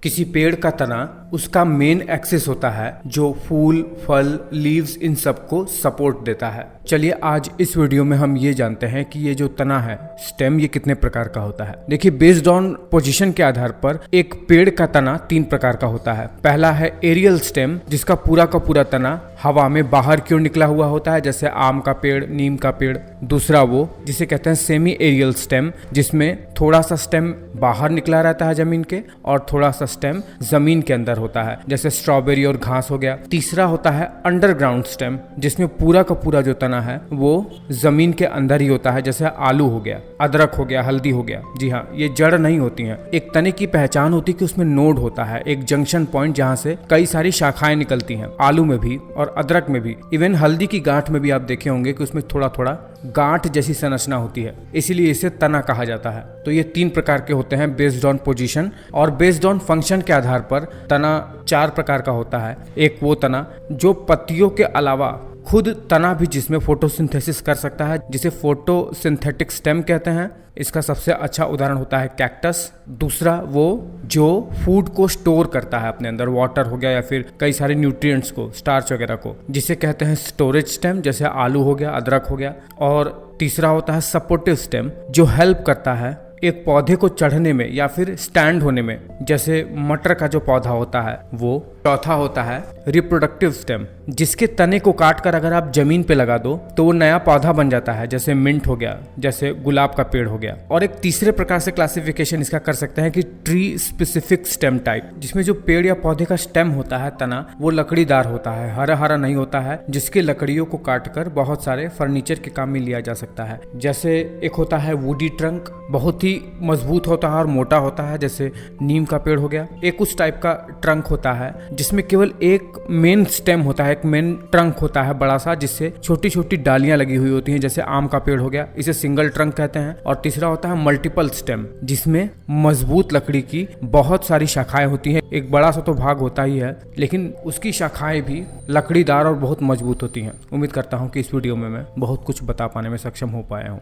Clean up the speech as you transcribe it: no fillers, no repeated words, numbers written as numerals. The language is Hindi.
किसी पेड़ का तना उसका मेन एक्सिस होता है जो फूल, फल, लीव्स इन सबको सपोर्ट देता है। चलिए आज इस वीडियो में हम ये जानते हैं कि ये जो तना है, स्टेम, ये कितने प्रकार का होता है। देखिए, बेस्ड ऑन पोजीशन के आधार पर एक पेड़ का तना 3 प्रकार का होता है। पहला है एरियल स्टेम, जिसका पूरा का पूरा तना हवा में बाहर की ओर निकला हुआ होता है, जैसे आम का पेड़, नीम का पेड़। दूसरा वो जिसे कहते हैं सेमी एरियल स्टेम, जिसमें थोड़ा सा स्टेम बाहर निकला रहता है जमीन के और थोड़ा सा स्टेम जमीन के अंदर होता है, जैसे स्ट्रॉबेरी और घास हो गया। तीसरा होता है अंडरग्राउंड स्टेम, जिसमें पूरा का पूरा जो तना है वो जमीन के अंदर ही होता है, जैसे आलू हो गया, अदरक हो गया, हल्दी हो गया। जी हाँ, ये जड़ नहीं होती हैं। एक तने की पहचान होती है कि उसमें नोड होता है, एक जंक्शन पॉइंट जहाँ से कई सारी शाखाएं निकलती हैं। आलू में भी और अदरक में भी, इवन हल्दी की गांठ में भी आप देखे होंगे कि उसमें थोड़ा थोड़ा गांठ जैसी संरचना होती है, इसीलिए इसे तना कहा जाता है। तो ये 3 प्रकार के होते हैं बेस्ड ऑन पोजीशन, और बेस्ड ऑन फंक्शन के आधार पर तना 4 प्रकार का होता है। एक वो तना जो पत्तियों के अलावा खुद तना भी जिसमें फोटोसिंथेसिस कर सकता है, जिसे फोटोसिंथेटिक स्टेम कहते हैं। इसका सबसे अच्छा उदाहरण होता है कैक्टस। दूसरा वो जो फूड को स्टोर करता है अपने अंदर, वाटर हो गया या फिर कई सारे न्यूट्रिएंट्स को, स्टार्च वगैरह को, जिसे कहते हैं स्टोरेज स्टेम, जैसे आलू हो गया, अदरक हो गया। और तीसरा होता है सपोर्टिव स्टेम, जो हेल्प करता है एक पौधे को चढ़ने में या फिर स्टैंड होने में, जैसे मटर का जो पौधा होता है वो। चौथा होता है रिप्रोडक्टिव स्टेम, जिसके तने को काटकर अगर आप जमीन पे लगा दो तो वो नया पौधा बन जाता है, जैसे मिंट हो गया, जैसे गुलाब का पेड़ हो गया। और एक तीसरे प्रकार से क्लासिफिकेशन इसका कर सकते हैं कि ट्री स्पेसिफिक स्टेम टाइप, जिसमें जो पेड़ या पौधे का स्टेम होता है, तना, वो लकड़ीदार होता है, हरा हरा नहीं होता है, जिसके लकड़ियों को काटकर बहुत सारे फर्नीचर के काम में लिया जा सकता है। जैसे एक होता है वुडी ट्रंक, बहुत ही मजबूत होता है और मोटा होता है, जैसे नीम का पेड़ हो गया। एक उस टाइप का ट्रंक होता है जिसमें केवल एक मेन स्टेम होता है, एक मेन ट्रंक होता है बड़ा सा, जिससे छोटी छोटी डालियां लगी हुई होती हैं, जैसे आम का पेड़ हो गया, इसे सिंगल ट्रंक कहते हैं। और तीसरा होता है मल्टीपल स्टेम, जिसमें मजबूत लकड़ी की बहुत सारी शाखाएं होती हैं। एक बड़ा सा तो भाग होता ही है, लेकिन उसकी शाखाएं भी लकड़ीदार और बहुत मजबूत होती हैं। उम्मीद करता हूँ कि इस वीडियो में मैं बहुत कुछ बता पाने में सक्षम हो पाया हूँ।